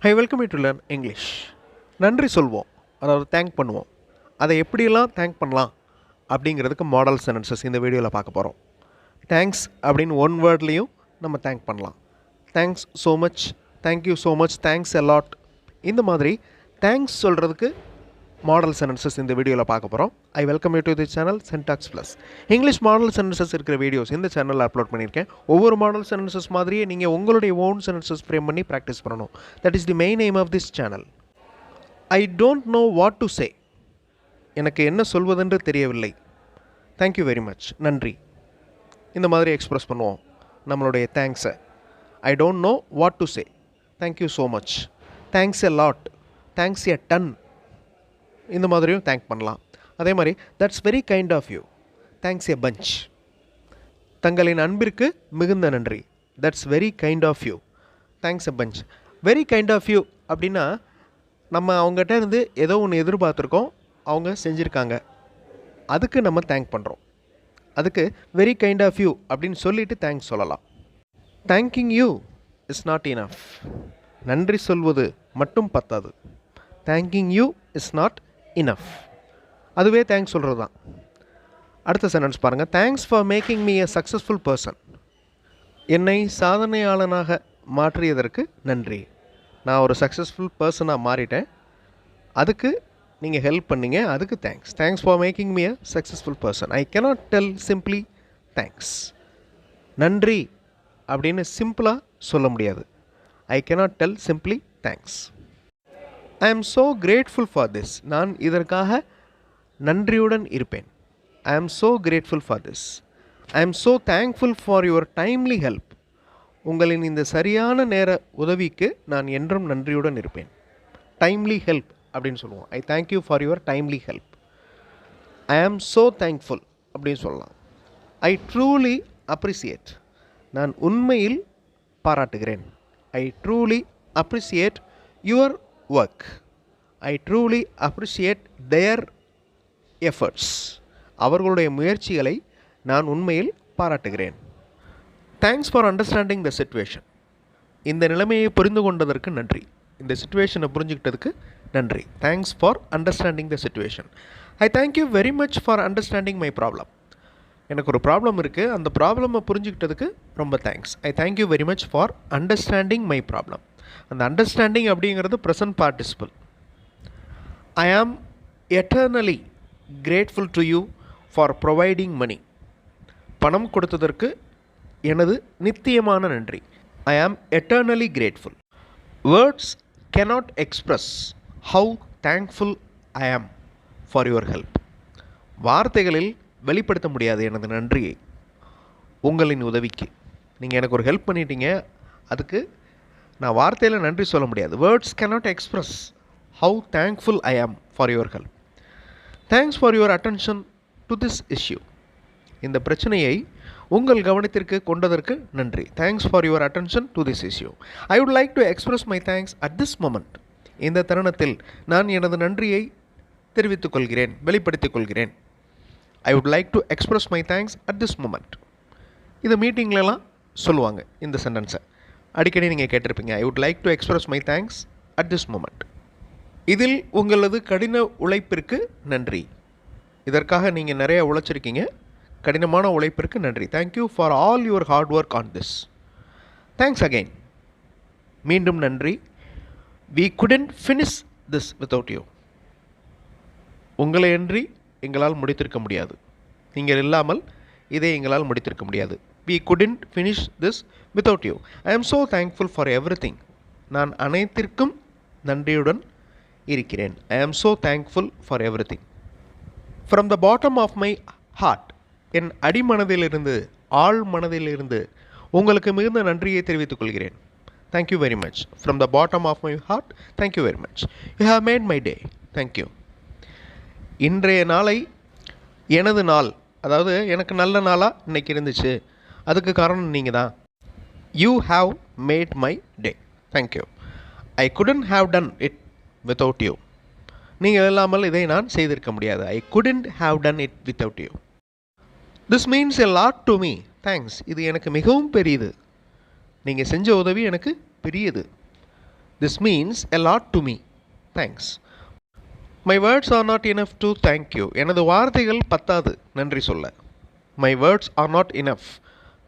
Hi, welcome you to learn English. நன்றி சொல்வோம், அதாவது தேங்க் பண்ணுவோம். அதை எப்படியெல்லாம் தேங்க் பண்ணலாம் அப்படிங்கிறதுக்கு மாடல் சென்டென்சஸ் இந்த வீடியோவில் பார்க்க போகிறோம். தேங்க்ஸ் அப்படின்னு ஒன் வேர்ட்லேயும் நம்ம தேங்க் பண்ணலாம். Thanks so much, thank you so much, thanks a lot. இந்த மாதிரி தேங்க்ஸ் சொல்கிறதுக்கு மாடல் சென்டென்சஸ் இந்த வீடியோவில் பார்க்க போகிறோம். I welcome you to the channel syntax plus. English model sentences இருக்கிற வீடியோஸ் இந்த சேனலில் அப்லோட் பண்ணியிருக்கேன். ஒவ்வொரு மாடல் சென்டென்சஸ் மாதிரியே நீங்கள் உங்களுடைய ஓன் சென்டென்சஸ் ஃப்ரேம் பண்ணி ப்ராக்டிஸ் பண்ணணும். That is the main aim of this channel. I don't know what to say. எனக்கு என்ன சொல்வதென்று தெரியவில்லை. தேங்க்யூ வெரி மச், நன்றி. இந்த மாதிரி எக்ஸ்ப்ரெஸ் பண்ணுவோம் நம்மளுடைய தேங்க்ஸை. I don't know what to say. Thank you so much. Thanks a lot. Thanks a ton. இந்த மாதிரியும் தேங்க் பண்ணலாம். அதே மாதிரி that's very kind of you. Thanks a bunch. தங்களின் அன்பிற்கு மிகுந்த நன்றி. That's very kind of you. Thanks a bunch. Very kind of you அப்படின்னா நம்ம அவங்ககிட்ட இருந்து ஏதோ ஒன்று எதிர்பார்த்துருக்கோம், அவங்க செஞ்சுருக்காங்க, அதுக்கு நம்ம தேங்க் பண்ணுறோம். அதுக்கு வெரி கைண்ட் ஆஃப் யூ அப்படின்னு சொல்லிவிட்டு தேங்க்ஸ் சொல்லலாம். Thanking you is not enough. நன்றி சொல்வது மட்டும் பத்தாது. Thanking you is not enough. அதுவே தேங்க்ஸ் சொல்கிறது தான். அடுத்த சென்டென்ஸ் பாருங்கள். Thanks for making me a successful person. என்னை சாதனையாளனாக மாற்றியதற்கு நன்றி. நான் ஒரு சக்ஸஸ்ஃபுல் பர்சனாக மாறிட்டேன், அதுக்கு நீங்கள் ஹெல்ப் பண்ணீங்க, அதுக்கு thanks. Thanks for making me a successful person. I cannot tell simply thanks. நன்றி அப்படின்னு சிம்பிளாக சொல்ல முடியாது. I cannot tell simply thanks. I am so grateful for this. நான் இதற்காக நன்றியுடன் இருப்பேன். ஐ am so grateful for this. I am so thankful for your timely help. உங்களின் இந்த சரியான நேர உதவிக்கு நான் என்றும் நன்றியுடன் இருப்பேன். டைம்லி ஹெல்ப் அப்படின்னு சொல்லுவோம். I thank you for your timely help. I am so thankful அப்படின்னு சொல்லலாம். I truly appreciate. நான் உண்மையில் பாராட்டுகிறேன். I truly appreciate your work. I truly appreciate their efforts. அவர்களுடைய முயற்சிகளை நான் உண்மையில் பாராட்டுகிறேன். Thanks for understanding the situation. இந்த நிலைமையை புரிந்து கொண்டதற்கு நன்றி. இந்த சிச்சுவேஷனை புரிஞ்சுக்கிட்டதுக்கு நன்றி. Thanks for understanding the situation. I thank you very much for understanding my problem. எனக்கு ஒரு ப்ராப்ளம் இருக்குது, அந்த ப்ராப்ளமை புரிஞ்சுக்கிட்டதுக்கு ரொம்ப thanks. I thank you very much for understanding my problem. அந்த அண்டர்ஸ்டாண்டிங் அப்படிங்கிறது present participle. I am eternally grateful to you for providing money. பணம் கொடுத்ததற்கு எனது நித்தியமான நன்றி. ஐ am eternally grateful. Words cannot express how thankful I am for your help. வார்த்தைகளில் வெளிப்படுத்த முடியாது எனது நன்றியை உங்களின் உதவிக்கு. நீங்கள் எனக்கு ஒரு ஹெல்ப் பண்ணிட்டீங்க, அதுக்கு நான் வார்த்தையில் நன்றி சொல்ல முடியாது. Words cannot express how thankful I am for your help. Thanks for your attention to this issue. இந்த பிரச்சனையை உங்கள் கவனத்திற்கு கொண்டதற்கு நன்றி. Thanks for your attention to this issue. I would like to express my thanks at this moment. இந்த தருணத்தில் நான் எனது நன்றியை தெரிவித்துக் கொள்கிறேன், வெளிப்படுத்திக் கொள்கிறேன். I would like to express my thanks at this moment. இது மீட்டிங்லலாம் சொல்லுவாங்க இந்த சென்டென்ஸை. அடிக்கடி நீங்கள் கேட்டிருப்பீங்க. ஐ would like to express my thanks at this moment. இதில் உங்களது கடின உழைப்பிற்கு நன்றி. இதற்காக நீங்கள் நிறைய உழைச்சிருக்கீங்க, கடினமான உழைப்பிற்கு நன்றி. Thank you for all your hard work on this. Thanks again. மீண்டும் நன்றி. We couldn't finish this without you. உங்களையன்றி எங்களால் முடித்திருக்க முடியாது. நீங்கள் இல்லாமல் இதை எங்களால் முடித்திருக்க முடியாது. We couldn't finish this without you. I am so thankful for everything. நான் அனைத்திற்கும் நன்றியுடன் இருக்கிறேன். I am so thankful for everything. From the bottom of my heart. என் அடிமனதிலிருந்து, ஆழ் மனதிலிருந்து உங்களுக்கு மிகுந்த நன்றியை தெரிவித்துக் கொள்கிறேன். Thank you very much. From the bottom of my heart, thank you very much. You have made my day. Thank you. இன்றைய நாளை எனது நாள், அதாவது எனக்கு நல்ல நாளாக இன்றைக்கி இருந்துச்சு, அதுக்கு காரணம் நீங்கள் தான். You have made my day. Thank you. I couldn't have done it without you. நீங்கள் இல்லாமல் இதை நான் செய்திருக்க முடியாது. ஐ couldn't have done it without you. This means a lot to me. Thanks. இது எனக்கு மிகவும் பெரியது. நீங்கள் செஞ்ச உதவி எனக்கு பெரியது. This means a lot to me. Thanks. My words are not enough to thank you. எனது வார்த்தைகள் பத்தாது நன்றி சொல்ல. My words are not enough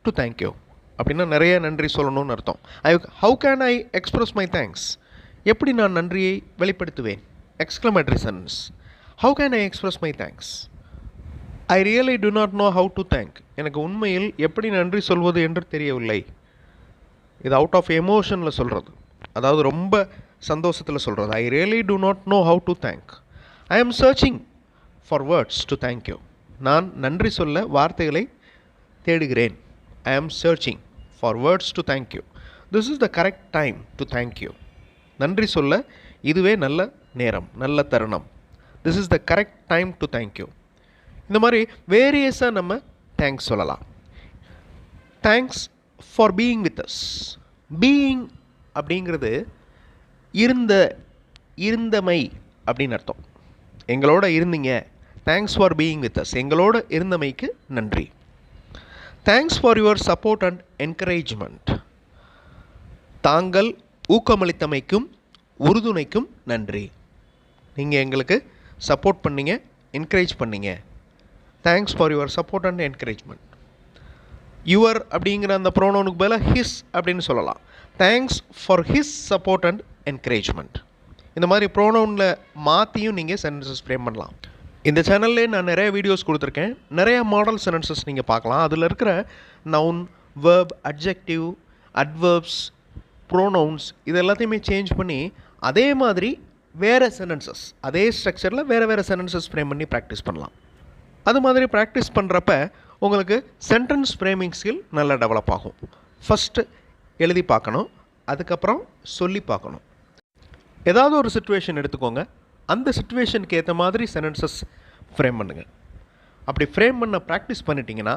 to thank you. அப்படின்னா நிறைய நன்றி சொல்லணும்னு அர்த்தம். How can I express my thanks? எப்படி நான் நன்றியை வெளிப்படுத்துவேன்? Exclamatory sentence. How can I express my thanks? I really do not know how to thank. எனக்கு உண்மையில் எப்படி நன்றி சொல்வது என்று தெரியவில்லை. இது அவுட் ஆஃப் எமோஷனில் சொல்கிறது, அதாவது ரொம்ப சந்தோஷத்தில் சொல்கிறது. I really do not know how to thank. I am searching for words to thank you. நான் நன்றி சொல்ல வார்த்தைகளை தேடுகிறேன். I am searching for words to thank you. This is the correct time to thank you. நன்றி சொல்ல இதுவே நல்ல நேரம், நல்ல தருணம். This is the correct time to thank you. இந்த மாதிரி வேரியஸாக நம்ம தேங்க்ஸ் சொல்லலாம். Thanks for being with us. Being அப்படிங்கிறது இருந்தமை அப்படின்னு அர்த்தம். எங்களோட இருந்தீங்க, thanks for being with us. எங்களோட இருந்தமைக்கு நன்றி. Thanks for your support and encouragement. தாங்கள் ஊக்கமளித்தமைக்கும் உறுதுணைக்கும் நன்றி. நீங்கள் எங்களுக்கு சப்போர்ட் பண்ணீங்க, என்கரேஜ் பண்ணீங்க. Thanks for your support and encouragement. Your அப்படிங்கிற அந்த ப்ரோனவுனுக்கு பதிலாக ஹிஸ் அப்படின்னு சொல்லலாம். Thanks for his support and encouragement. இந்த மாதிரி ப்ரோனவுனில் மாற்றியும் நீங்கள் சென்டென்சஸ் ஃப்ரேம் பண்ணலாம். இந்த சேனல்லே நான் நிறைய வீடியோஸ் கொடுத்துருக்கேன். நிறைய மாடல் சென்டென்சஸ் நீங்கள் பார்க்கலாம். அதில் இருக்கிற noun, verb, adjective, adverbs, pronouns இது எல்லாத்தையுமே சேஞ்ச் பண்ணி அதே மாதிரி வேறு சென்டென்சஸ், அதே ஸ்ட்ரக்சரில் வேறு சென்டென்சஸ் ஃப்ரேம் பண்ணி ப்ராக்டிஸ் பண்ணலாம். அது மாதிரி ப்ராக்டிஸ் பண்ணுறப்ப உங்களுக்கு சென்டென்ஸ் ஃப்ரேமிங் ஸ்கில் நல்லா டெவலப் ஆகும். ஃபஸ்ட்டு எழுதி பார்க்கணும், அதுக்கப்புறம் சொல்லி பார்க்கணும். ஏதாவது ஒரு சிச்சுவேஷன் எடுத்துக்கோங்க, அந்த சிச்சுவேஷனுக்கு ஏற்ற மாதிரி சென்டென்சஸ் ஃப்ரேம் பண்ணுங்கள். அப்படி ஃப்ரேம் பண்ண ப்ராக்டிஸ் பண்ணிட்டீங்கன்னா,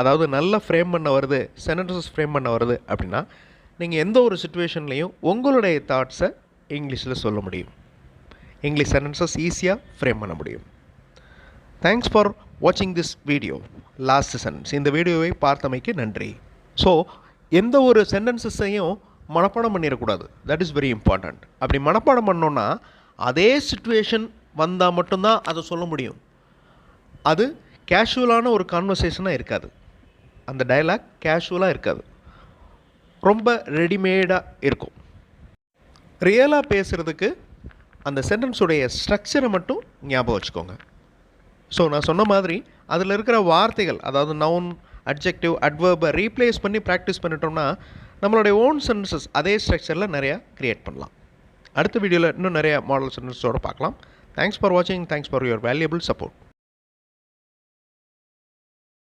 அதாவது நல்லா ஃப்ரேம் பண்ண வருது, சென்டென்சஸ் ஃப்ரேம் பண்ண வருது அப்படின்னா நீங்கள் எந்த ஒரு சிச்சுவேஷன்லேயும் உங்களுடைய தாட்ஸை இங்கிலீஷில் சொல்ல முடியும். இங்கிலீஷ் சென்டென்சஸ் ஈஸியாக ஃப்ரேம் பண்ண முடியும். தேங்க்ஸ் ஃபார் வாட்சிங் திஸ் வீடியோ. Last sentence. இந்த வீடியோவை பார்த்தமைக்கு நன்றி. ஸோ எந்த ஒரு சென்டென்சஸையும் மனப்பாடம் பண்ணிடக்கூடாது. That is very important. அப்படி மனப்பாடம் பண்ணோன்னா அதே சிச்சுவேஷன் வந்தால் மட்டும்தான் அதை சொல்ல முடியும். அது கேஷுவலான ஒரு கான்வர்சேஷனாக இருக்காது. அந்த டயலாக் கேஷுவலாக இருக்காது, ரொம்ப ரெடிமேடாக இருக்கும். ரியலாக பேசுகிறதுக்கு அந்த சென்டென்ஸுடைய ஸ்ட்ரக்சரை மட்டும் ஞாபகம் வச்சுக்கோங்க. ஸோ நான் சொன்ன மாதிரி அதில் இருக்கிற வார்த்தைகள், அதாவது நவுன், அட்ஜெக்டிவ், அட்வர்பை ரீப்ளேஸ் பண்ணி ப்ராக்டிஸ் பண்ணிட்டோம்னா நம்மளுடைய ஓன் சென்டென்சஸ் அதே ஸ்ட்ரக்சரில் நிறையா க்ரியேட் பண்ணலாம். அடுத்த வீடியோவில் இன்னும் நிறைய மாடல் சென்டென்ஸோடு பார்க்கலாம். தேங்க்ஸ் ஃபார் வாட்சிங். Thanks for your valuable support.